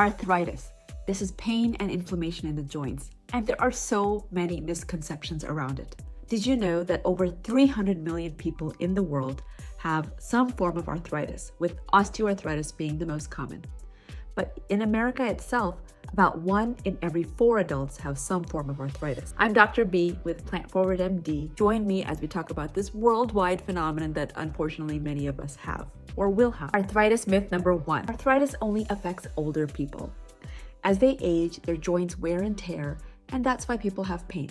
Arthritis. This is pain and inflammation in the joints, and there are so many misconceptions around it. Did you know that over 300 million people in the world have some form of arthritis, with osteoarthritis being the most common? But in America itself, about 1 in every 4 adults have some form of arthritis. I'm Dr. B with Plant Forward MD. Join me as we talk about this worldwide phenomenon that unfortunately many of us have or will have. Arthritis myth number 1. Arthritis only affects older people. As they age, their joints wear and tear, and that's why people have pain.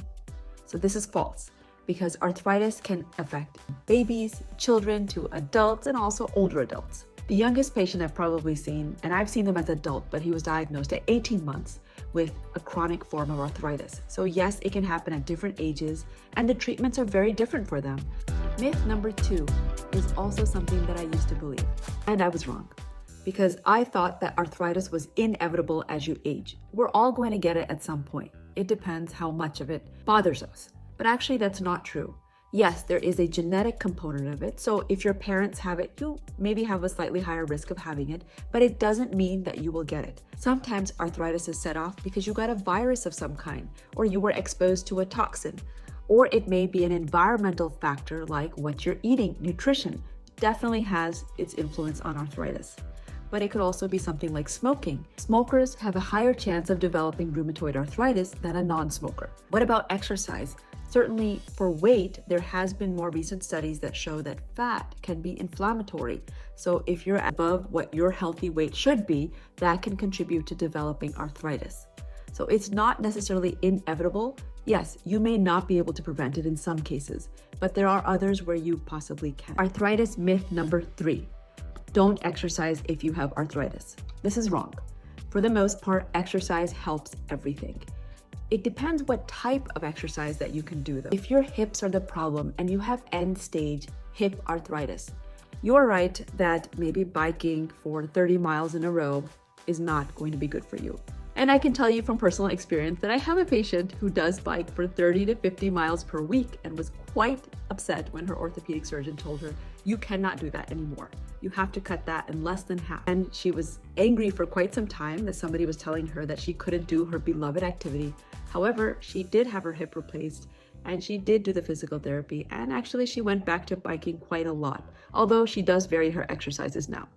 So this is false, because arthritis can affect babies, children to adults, and also older adults. The youngest patient I've probably seen, and I've seen them as an adult, but he was diagnosed at 18 months with a chronic form of arthritis. So yes, it can happen at different ages, and the treatments are very different for them. Myth number 2 is also something that I used to believe, and I was wrong, because I thought that arthritis was inevitable as you age. We're all going to get it at some point. It depends how much of it bothers us. But actually, that's not true. Yes, there is a genetic component of it. So if your parents have it, you maybe have a slightly higher risk of having it, but it doesn't mean that you will get it. Sometimes arthritis is set off because you got a virus of some kind, or you were exposed to a toxin, or it may be an environmental factor like what you're eating. Nutrition definitely has its influence on arthritis. But it could also be something like smoking. Smokers have a higher chance of developing rheumatoid arthritis than a non-smoker. What about exercise? Certainly for weight, there has been more recent studies that show that fat can be inflammatory. So if you're above what your healthy weight should be, that can contribute to developing arthritis. So it's not necessarily inevitable. Yes, you may not be able to prevent it in some cases, but there are others where you possibly can. Arthritis myth number 3. Don't exercise if you have arthritis. This is wrong. For the most part, exercise helps everything. It depends what type of exercise that you can do though. If your hips are the problem and you have end-stage hip arthritis, you're right that maybe biking for 30 miles in a row is not going to be good for you. And I can tell you from personal experience that I have a patient who does bike for 30 to 50 miles per week and was quite upset when her orthopedic surgeon told her, you cannot do that anymore. You have to cut that in less than half. And she was angry for quite some time that somebody was telling her that she couldn't do her beloved activity. However, she did have her hip replaced and she did do the physical therapy, and actually she went back to biking quite a lot, although she does vary her exercises now.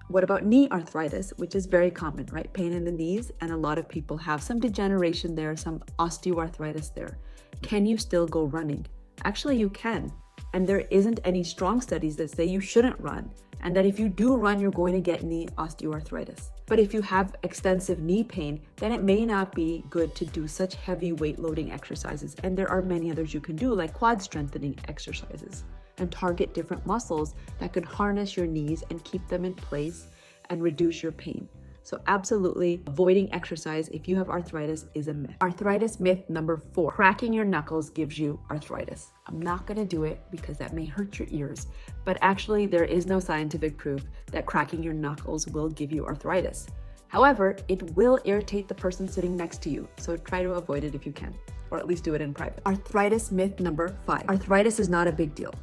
What about knee arthritis, which is very common, right? Pain in the knees, and a lot of people have some degeneration there, some osteoarthritis there. Can you still go running? Actually, you can. And there isn't any strong studies that say you shouldn't run, and that if you do run, you're going to get knee osteoarthritis. But if you have extensive knee pain, then it may not be good to do such heavy weight loading exercises. And there are many others you can do, like quad strengthening exercises, and target different muscles that could harness your knees and keep them in place and reduce your pain. So absolutely, avoiding exercise if you have arthritis is a myth. Arthritis myth number 4. Cracking your knuckles gives you arthritis. I'm not going to do it because that may hurt your ears, but actually there is no scientific proof that cracking your knuckles will give you arthritis. However, it will irritate the person sitting next to you, so try to avoid it if you can, or at least do it in private. Arthritis myth number 5. Arthritis is not a big deal.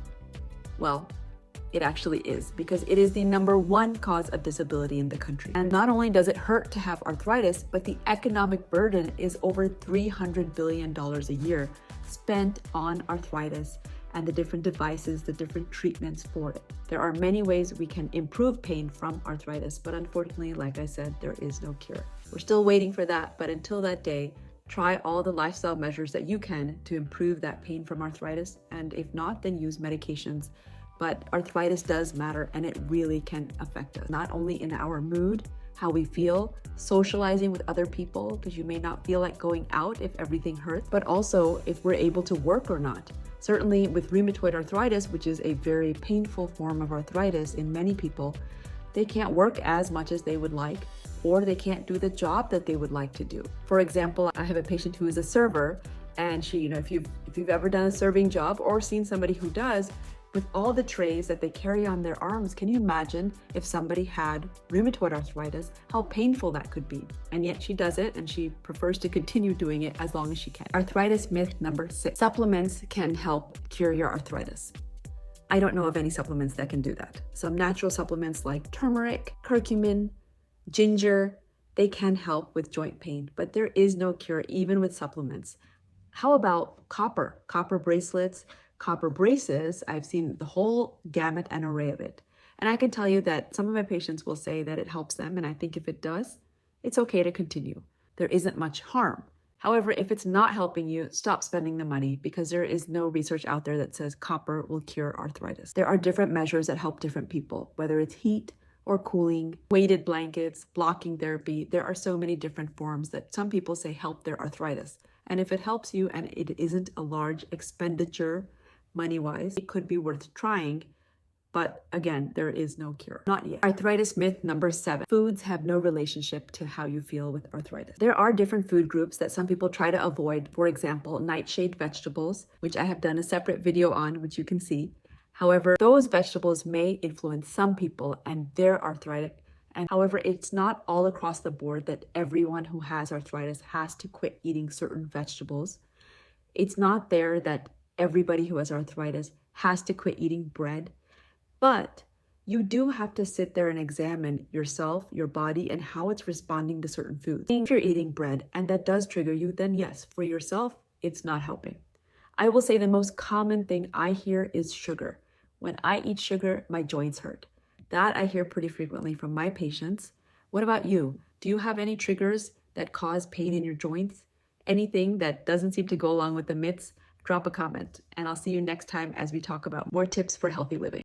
Well, it actually is, because it is the number 1 cause of disability in the country. And not only does it hurt to have arthritis, but the economic burden is over $300 billion a year spent on arthritis and the different devices, the different treatments for it. There are many ways we can improve pain from arthritis, but unfortunately, like I said, there is no cure. We're still waiting for that, but until that day, try all the lifestyle measures that you can to improve that pain from arthritis, and if not, then use medications. But arthritis does matter, and it really can affect us, not only in our mood, how we feel, socializing with other people, because you may not feel like going out if everything hurts, but also if we're able to work or not. Certainly with rheumatoid arthritis, which is a very painful form of arthritis in many people, they can't work as much as they would like, or they can't do the job that they would like to do. For example, I have a patient who is a server, and she, if you've ever done a serving job or seen somebody who does, with all the trays that they carry on their arms, can you imagine if somebody had rheumatoid arthritis, how painful that could be? And yet she does it, and she prefers to continue doing it as long as she can. Arthritis myth number 6. Supplements can help cure your arthritis. I don't know of any supplements that can do that. Some natural supplements like turmeric, curcumin, ginger, they can help with joint pain, but there is no cure even with supplements. How about copper? Copper bracelets, copper braces. I've seen the whole gamut and array of it. And I can tell you that some of my patients will say that it helps them, and I think if it does, it's okay to continue. There isn't much harm. However, if it's not helping you, stop spending the money because there is no research out there that says copper will cure arthritis. There are different measures that help different people, whether it's heat or cooling, weighted blankets, blocking therapy. There are so many different forms that some people say help their arthritis. And if it helps you and it isn't a large expenditure money-wise, it could be worth trying. But again, there is no cure. Not yet. Arthritis myth number 7. Foods have no relationship to how you feel with arthritis. There are different food groups that some people try to avoid. For example, nightshade vegetables, which I have done a separate video on, which you can see. However, those vegetables may influence some people and their arthritis. And however, it's not all across the board that everyone who has arthritis has to quit eating certain vegetables. It's not there that everybody who has arthritis has to quit eating bread. But you do have to sit there and examine yourself, your body, and how it's responding to certain foods. If you're eating bread and that does trigger you, then yes, for yourself, it's not helping. I will say the most common thing I hear is sugar. When I eat sugar, my joints hurt. That I hear pretty frequently from my patients. What about you? Do you have any triggers that cause pain in your joints? Anything that doesn't seem to go along with the myths? Drop a comment, and I'll see you next time as we talk about more tips for healthy living.